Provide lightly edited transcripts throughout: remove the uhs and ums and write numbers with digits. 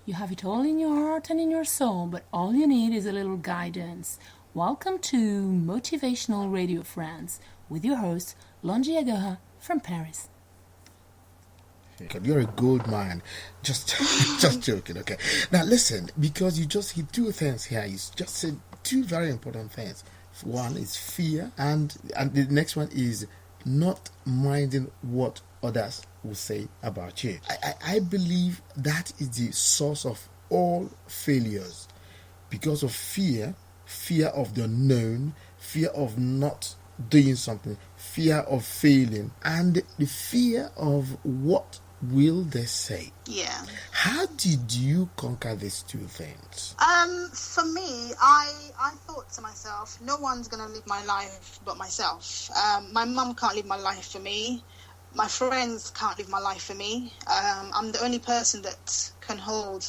You have it all in your heart and in your soul, but all you need is a little guidance. Welcome to Motivational Radio France with your host, Longi Agaha from Paris. You're a gold mine. Just joking, okay? Now listen, because you just hit two things here. You just said two very important things. One is fear, and the next one is not minding what others will say about you. I believe that is the source of all failures. Because of fear of the unknown, fear of not doing something, fear of failing, and the fear of what will they say. Yeah. How did you conquer these two things? For me, I thought to myself, no one's going to live my life but myself. My mum can't live my life for me. My friends can't live my life for me. I'm the only person that can hold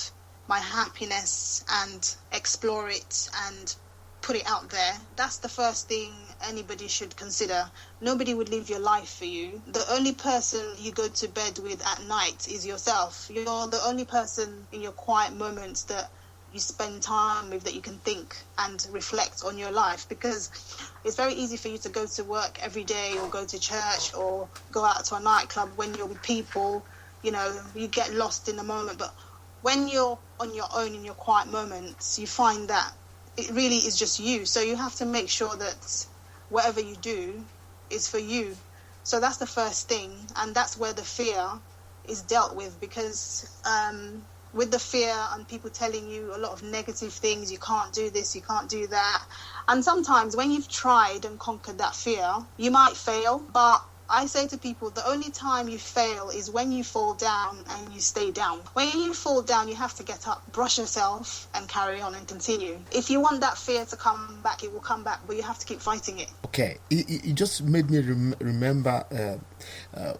my happiness and explore it and put it out there. That's the first thing anybody should consider. Nobody would live your life for you. The only person you go to bed with at night is yourself. You're the only person in your quiet moments that you spend time with, that you can think and reflect on your life, because it's very easy for you to go to work every day or go to church or go out to a nightclub when you're with people. You know, you get lost in the moment. But when you're on your own in your quiet moments, you find that it really is just you. So you have to make sure that whatever you do is for you. So that's the first thing, and that's where the fear is dealt with, because with the fear and people telling you a lot of negative things, you can't do this, you can't do that, and sometimes when you've tried and conquered that fear, you might fail. But I say to people, the only time you fail is when you fall down and you stay down. When you fall down, you have to get up, brush yourself, and carry on and continue. If you want that fear to come back, it will come back, but you have to keep fighting it. Okay, it just made me remember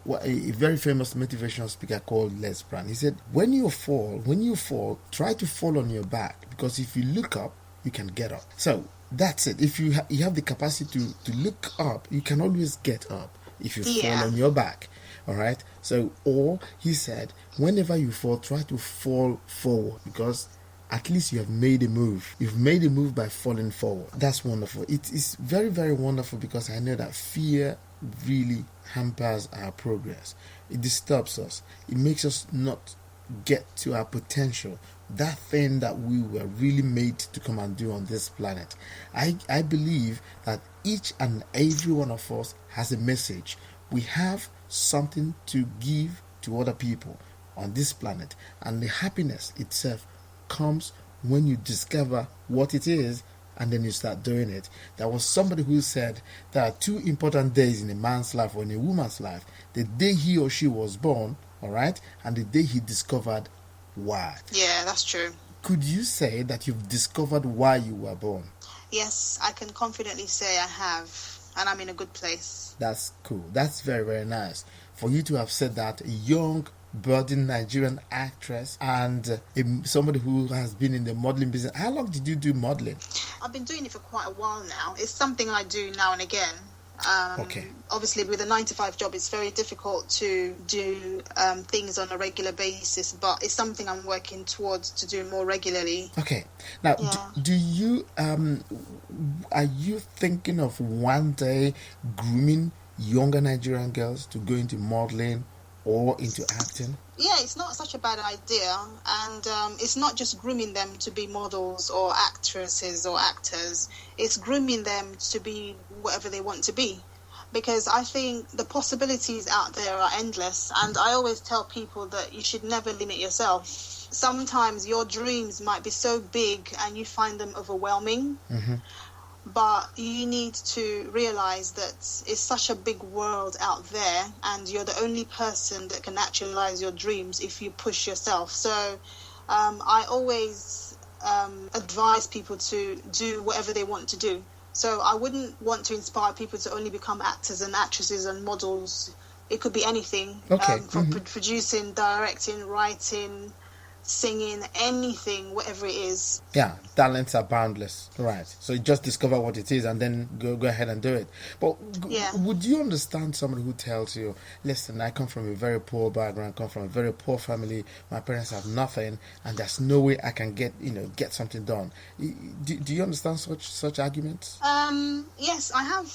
what a very famous motivational speaker called Les Brown. He said, when you fall, try to fall on your back, because if you look up, you can get up. So that's it. If you have the capacity to look up, you can always get up. If you fall on your back, all right? So, or he said, whenever you fall, try to fall forward, because at least you have made a move. You've made a move by falling forward. That's wonderful. It is very, very wonderful, because I know that fear really hampers our progress. It disturbs us. It makes us not get to our potential, that thing that we were really made to come and do on this planet. I believe that each and every one of us has a message. We have something to give to other people on this planet, and the happiness itself comes when you discover what it is and then you start doing it. There was somebody who said there are two important days in a man's life or in a woman's life: the day he or she was born, all right, and the day he discovered why. Yeah, that's true. Could you say that you've discovered why you were born? Yes, I can confidently say I have, and I'm in a good place. That's cool. That's very, very nice. For you to have said that, a young, budding Nigerian actress and somebody who has been in the modeling business. How long did you do modeling? I've been doing it for quite a while now. It's something I do now and again. Okay. Obviously, with a 9-to-5 job, it's very difficult to do things on a regular basis, but it's something I'm working towards to do more regularly. Okay. Now, do you are you thinking of one day grooming younger Nigerian girls to go into modeling or into acting? Yeah, it's not such a bad idea, and it's not just grooming them to be models or actresses or actors. It's grooming them to be whatever they want to be, because I think the possibilities out there are endless, and I always tell people that you should never limit yourself. Sometimes your dreams might be so big and you find them overwhelming. Mm-hmm. But you need to realize that it's such a big world out there, and you're the only person that can actualize your dreams if you push yourself. So I always advise people to do whatever they want to do. So I wouldn't want to inspire people to only become actors and actresses and models. It could be anything, from producing, directing, writing, singing, anything, whatever it is. Yeah, talents are boundless. Right. So you just discover what it is and then go ahead and do it. But would you understand someone who tells you, listen, I come from a very poor background, come from a very poor family, my parents have nothing, and there's no way I can get something done. Do you understand such arguments? Yes, I have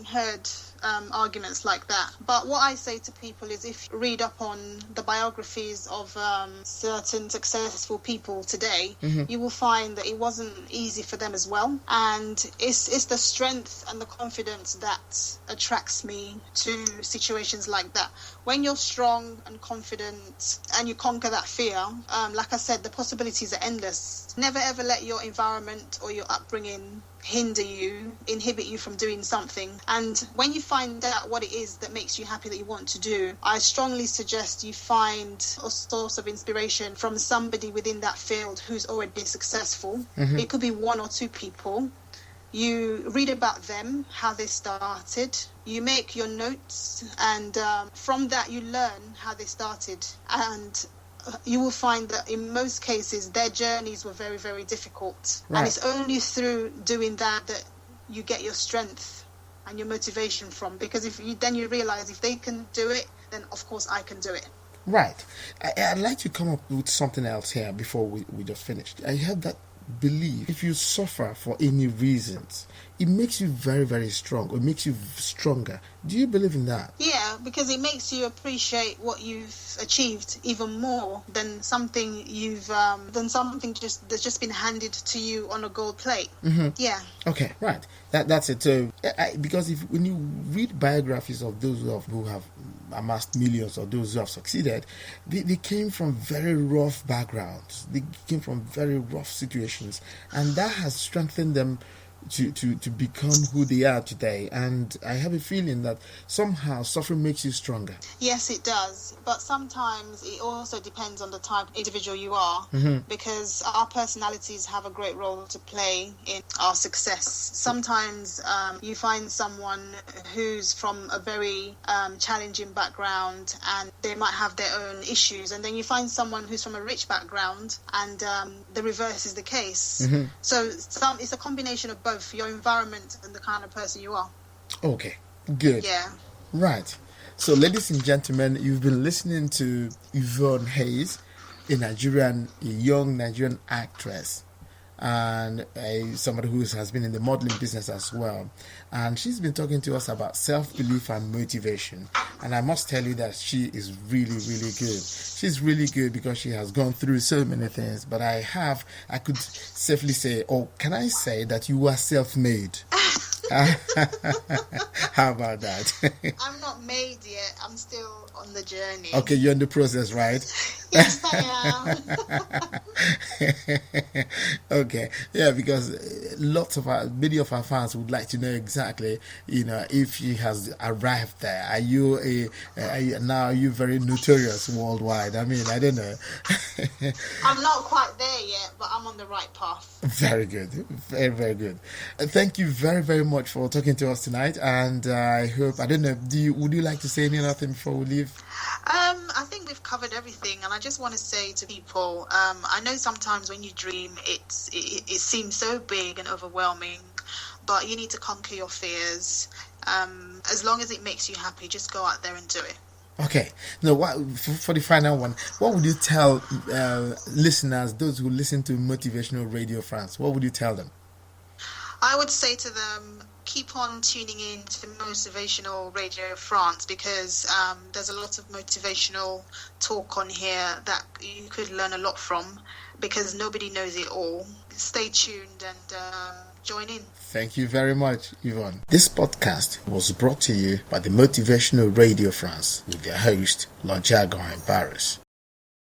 heard arguments like that. But what I say to people is, if you read up on the biographies of certain successful people today, you will find that it wasn't easy for them as well. And it's the strength and the confidence that attracts me to situations like that. When you're strong and confident and you conquer that fear, like I said, the possibilities are endless. Never ever let your environment or your upbringing hinder you, inhibit you from doing something. And when you find out what it is that makes you happy, that you want to do, I strongly suggest you find a source of inspiration from somebody within that field who's already successful. It could be one or two people. You read about them, how they started. You make your notes, and from that you learn how they started. And you will find that in most cases their journeys were very, very difficult. Right. And it's only through doing that you get your strength and your motivation from. Because then you realize, if they can do it, then of course I can do it. Right. I'd like to come up with something else here before we just finish. I have that belief, if you suffer for any reasons, it makes you very, very strong. It makes you stronger. Do you believe in that? Yeah, because it makes you appreciate what you've achieved even more than something that's just been handed to you on a gold plate. Yeah. Okay, right. That's it. So, because when you read biographies of those who have amassed millions, or those who have succeeded, they came from very rough backgrounds. They came from very rough situations, and that has strengthened them to become who they are today. And I have a feeling that somehow suffering makes you stronger. Yes, it does. But sometimes it also depends on the type of individual you are, because our personalities have a great role to play in our success. Sometimes you find someone who's from a very challenging background, and they might have their own issues, and then you find someone who's from a rich background, and the reverse is the case. So it's a combination of both, your environment and the kind of person you are. Okay, good. Yeah. Right. So, ladies and gentlemen, you've been listening to Yvonne Hays, a young Nigerian actress, and somebody who has been in the modeling business as well. And she's been talking to us about self-belief and motivation. And I must tell you that she is really, really good. She's really good because she has gone through so many things. But I could safely say, can I say that you are self-made? How about that? I'm not made yet. I'm still on the journey. Okay, you're in the process, right? Yes, I am. Okay, yeah, because many of our fans would like to know exactly, if she has arrived there. Are you very notorious worldwide? I mean, I don't know. I'm not quite there yet, but I'm on the right path. Very good, very, very good. Thank you very, very much for talking to us tonight, and I hope, I don't know, would you like to say any other thing before we leave? I think we've covered everything, and I just want to say to people, I know sometimes when you dream, it seems so big and overwhelming, but you need to conquer your fears. As long as it makes you happy, just go out there and do it. Okay. Now, for the final one, what would you tell listeners, those who listen to Motivational Radio France, what would you tell them? I would say to them, keep on tuning in to Motivational Radio France, because there's a lot of motivational talk on here that you could learn a lot from, because nobody knows it all. Stay tuned and join in. Thank you very much, Yvonne. This podcast was brought to you by the Motivational Radio France with their host, Lonjago in Paris.